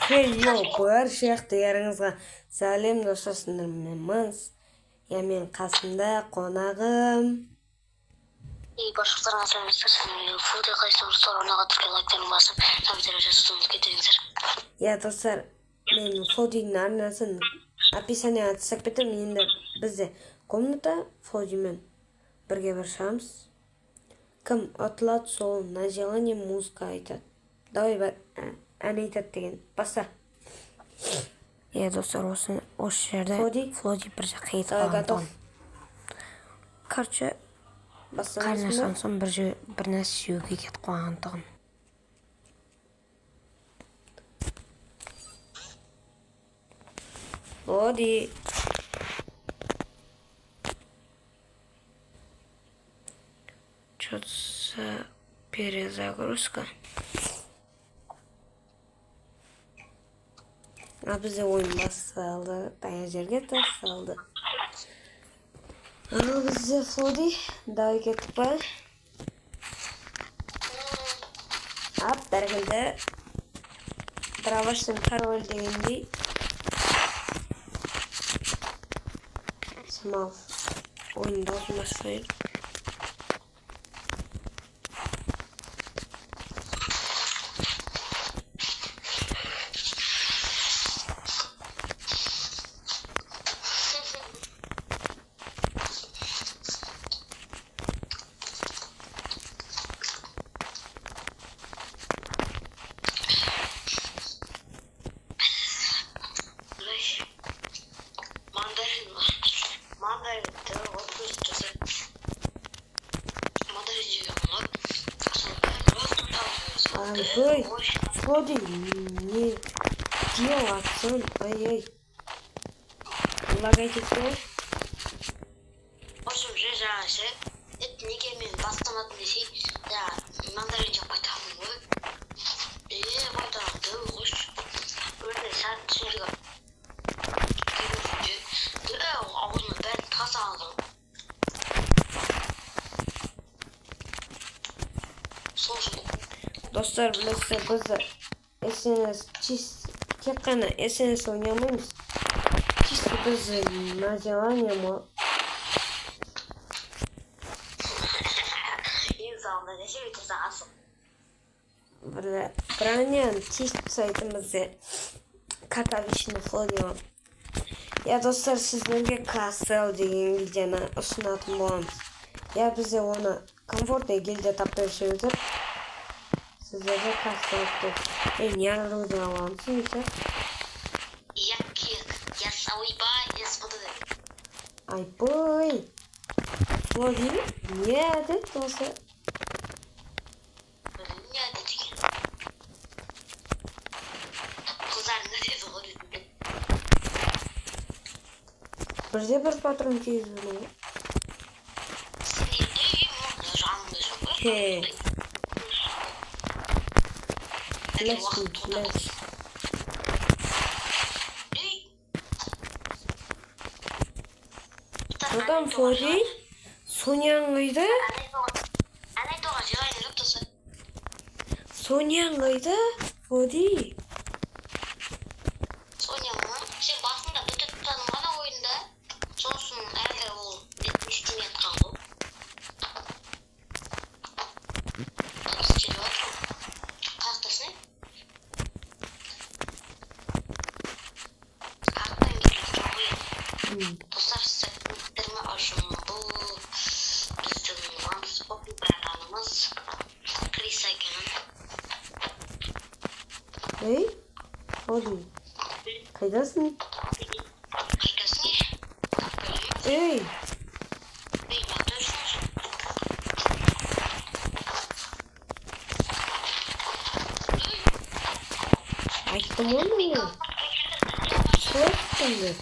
Хей-йо, бар шаяқтарыңызға сәлем достар, сіздермен Я мен қасында қонағым. Башқұрттарға сәлеметсіздер. Фуде қайсымыз сұрауына қатысты лайктарын басып, комментарий жазуыңызды кетіріңіздер. Я достар, мен Фодидің арнасын описанияға тастап кеттім. Енді бізде комната Фодимен бірге бір шығамыз. Кім ұтылады, сол на желание музыка айтады. Давай ән айтады деген. Баста. Я достар, осы жерде Фоди бір жаққа кетіп қалған. Короче, қайнашқан соң бір нәрсе жеуге кетіп қалғандығын. Фоди. Что-то перезагрузка. Бізде ойын басталды, таяқ жерге тасталды. Ал бізде Фоди, давай кеттік па? Ап, бәргілді. Драваштың король дегендей. Самал ойын даусын бастайды. Ой, Фоди, не делаться, ай-ай. Лагай кетті ғой. Осым же жаңасы, неге мен бастамадым десей, мандарин жоқ байтағым ғой. Байтағымды қош. Өріне сәт түсіндігі. Ауызыма бәрін таза алдым. Достар, білесіздер, бізді СНС тек қана СНС ойнамаймыз. Чисто біз на желание ма. Бранен чисто сайтымызды катавичный флодио. Я достар, сіздерге Castle деген гильдияны ұсынатын боламыз. Я бізде оны комфортный гильдия таптай жүрдік. Sizlere kastırdık. Ne arada avansın ise? Я сауиба, я смотрю. Ай, бой. Флоди, не дед olsa. Ne dedik? Kızlar ne dedi o dedi? Birde bir patron çizdi. He. Let's. Buradan Fodi Sonya'ngaydı. Sonya'ngaydı Fodi. Sonya'nın şey basında bütün tanımada oyunda sonsun eğer o 73 milyon kaldı. Dostlar sekretlerime aşımı bu bizim Vans Poppy bırakanımız Chris Ayken'in. Hey, Fodi. Kaydasın? Kaydasın? Hey. Hey, ne yapıyorsunuz? Açtım onu. Açtım.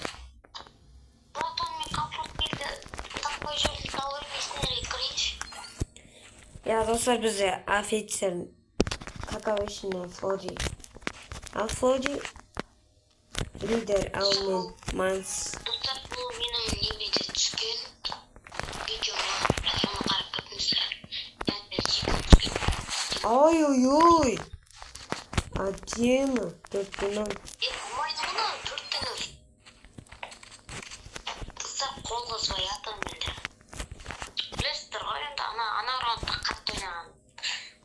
Ya dostlar, bize afiyetlerin kakavışını Fodi. Al Fodi lider almen mans. Dostlar, bu benim yemede çıkın videoma sonra karıp gitmişler. Yani ben çıkın. Oy oy oy. Әдемі. 4-10. Болмайды мұны 4-10. Қыздар қол қозбай жатыр менде. Білесіздер ғой енді ана раундта қатты ойнаған.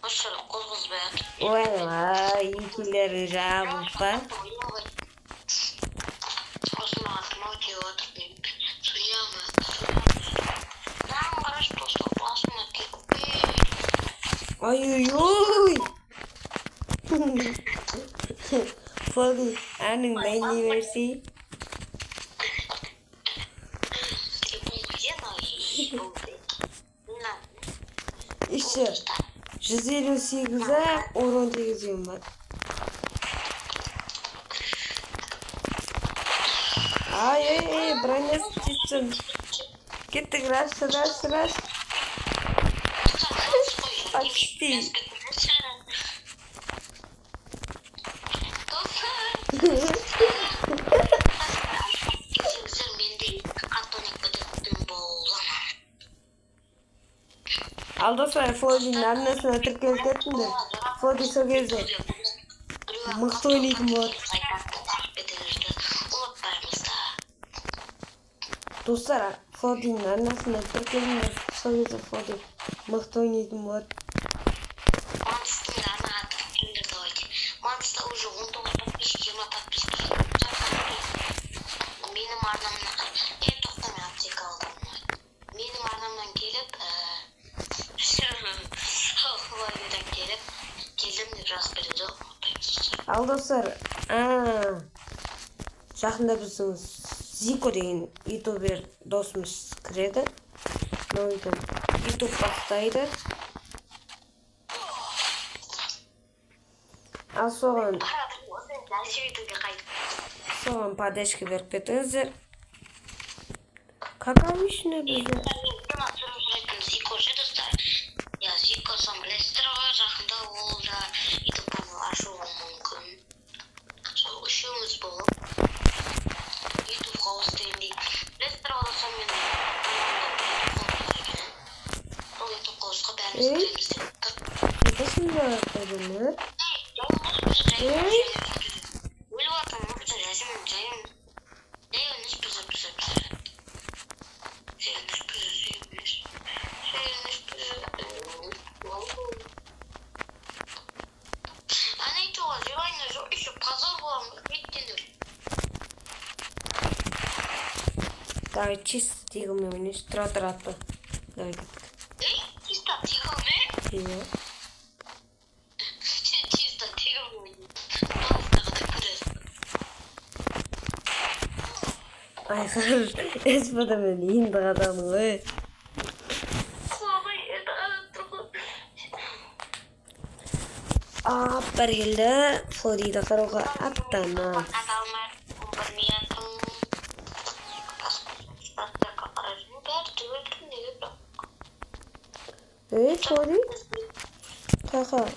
Осы қол қозбай жатыр. Ойбай, екілері жабылып па? Сосын маған тұмау тиіп отыр мен суямын. Маған қарашы достар басыма кетпей. Ой-ой-ой! Fogi, әнің дайни берсей. Еще 158'e oran televizyon var. Ay, bana sıçtın. Gittik rush. Почти. Aldo sonra Fogi'nin annесine tırkılık ettim. Fogi so gezdi. Mıhtı oynaydım bu. Dostlar, Fogi'nin annesine tırkılık so gezdi Fogi. Mıhtı oynaydım bu. Манста уже 19 подписчики, 20 подписчики. Менің арнамнан тоқтамай аптека алдым. Менің арнамнан келіп Хуавейден келдім деп жазып береді. Ал достар, жақында біздің Зико деген ютубер досымыз кіреді. Ютуб бастайды. Ал соған поддержка беріп кетіңіздер. Какавишне бізді? Зико же достар. Я Зико сам білесіздер ғой, жақында ол да ютуб канал ашуы мүмкін. Сол үшеуміз болып ютуб қауыстайын дейді. Білесіздер ғой достар, мен сол ютуб қауысқа бәріміз кіреміз деп. Кетесің бе әдемі? Давай чисто тигами вниз, тра-тра-та. Давай. Чисто тигами? Iya. Чисто тигами. Ay hayır. Espada beni indi adamı. Bir geldi. Fodi da karoga attana. Fodi. Kaka.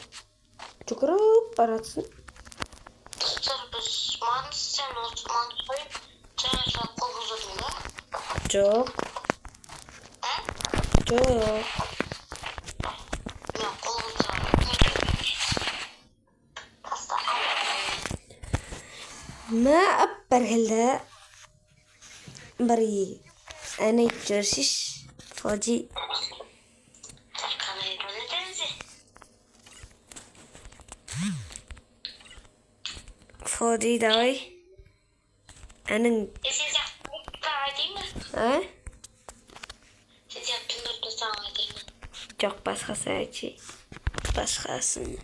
Cukurup baratsın. Çok. Çok. ما أبرهلا بري أنا جرسيش فاجي فاجي داي أنا çok başkası açı başkasını.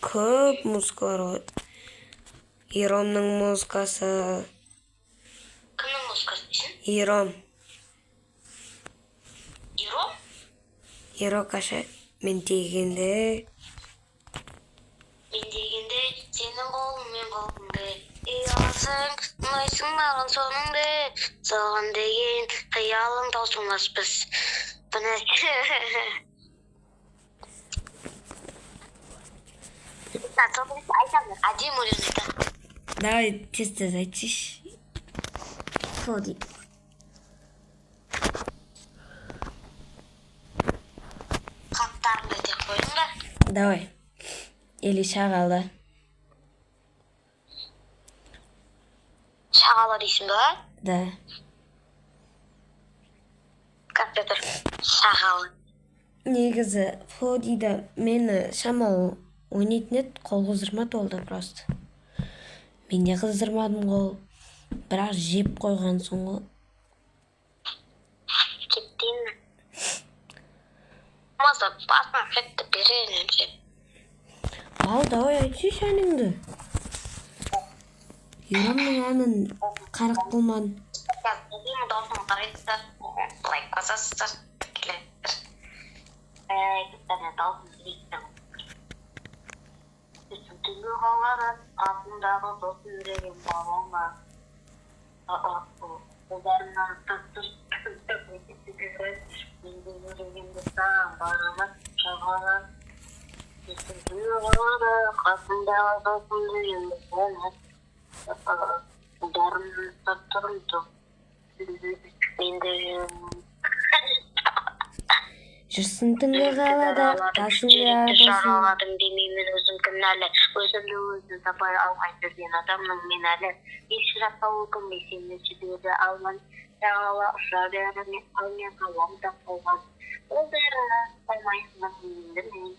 Көп музыка var. İran'ın muzikası. Kimning muzikasi için? İran. İran? İran kaşı. Men degende. Senin қолың мен қолымды. Ұялсың, ұнайсың маған соныңды. Саған деген қиялың таусылмаспыз. Бұны айтамын, әдемі өлең айтамын. Давай тез айтшы. Ходи. Давай. Или шағала. Шағала дейсің ба? Да. Компьютер. Шағала. Негізі Флодида мені шамал ойнайтын еді, қол қыздырмады ол да просто. Мен де қыздырмадым қол. Бірақ жеп қойған соң ғой. Кеттейін. Маза басын кетті берейін önce. Ал, давай айтшы әніңді. Ерамның әнін қарық қылман. Ең даусың қарайсыздар. Лайк басасыздар. Келесіздер. Даусың келейсің. Үстің түнгі қалғаны, артындағы досын үреген балама. Қолдарынан тұттыр. Менде жүрегенді саған барама шағала. Үстің түнгі қалғаны, қасындағы досын үреген балама. Қолдарынан тұттырымды. Менде Жүрсің түнгі қалада, қасыңда досын. Шағаладым демеймін өзім кінәлі. Өзімді өзін табай алмай жүрген адамның мен әлі. Еш жаққа өкінбей сені жібере алман. Шағала ұша беріп ал мен қаламда қалған. Ол бәрі қалмайсың енді мен.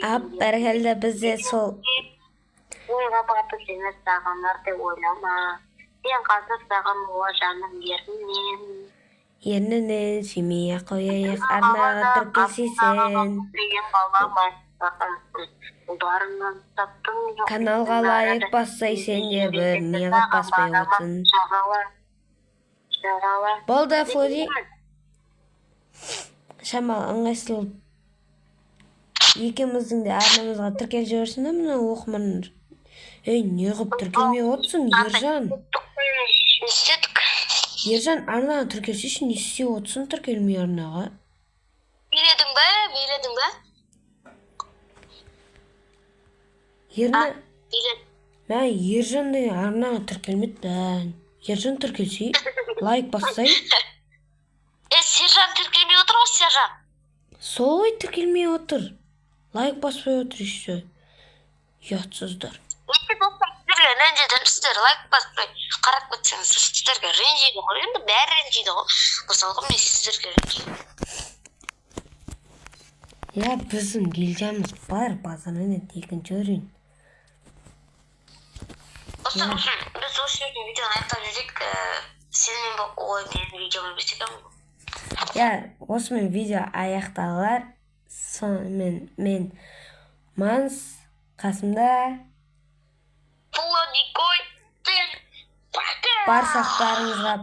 Ап, бәркелді бізде сол. Ойға батып сені сағанар деп ойлама. Сен қазір саған ола жаным ерінен. Ернінен сүймей қояйық, арнаға тіркелсейсен. Каналға лайық бассай сен де бір, неғып баспай отсын. Болды, Флоди. Шамал, ыңғайсыл. Екеуміздің де арнамызға тіркел жіберсін де мына оқырмандар. Ей, неғып тіркелмей отсын, Ержан? Ержан, арнаға тіркелсейші, не істеп отсын тіркелмей арнаға? Биледің ба? Мә, Ержан деген арнаға тіркелмеді бән. Ержан тіркелсей, лайк бассай. Сержан тіркелмей отыр ғой, Сержан. Солай тіркелмей отыр. Лайк баспай отыр ішті. Ұятсыздар. Неше достар сіздерге ренжідім, сіздер лайк баспай қарап кетсеңіз, сіздерге ренжиді ғой. Енді бәрі ренжиді ғой. Мысалға мен сіздерге ренжидім. Я, біздің гильдиямыз бар, базарынан екінші өрін. Достар, біз осы жерде видеоны аяқтап жүрек. Сенімен менің видеоны бістеген ғой. Я, осымен видео аяқталар. Сонымен мен Манс, қасымда Флоди қой, сен пока. бар сақтарыңызға.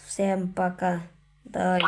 Всем пока. Давай.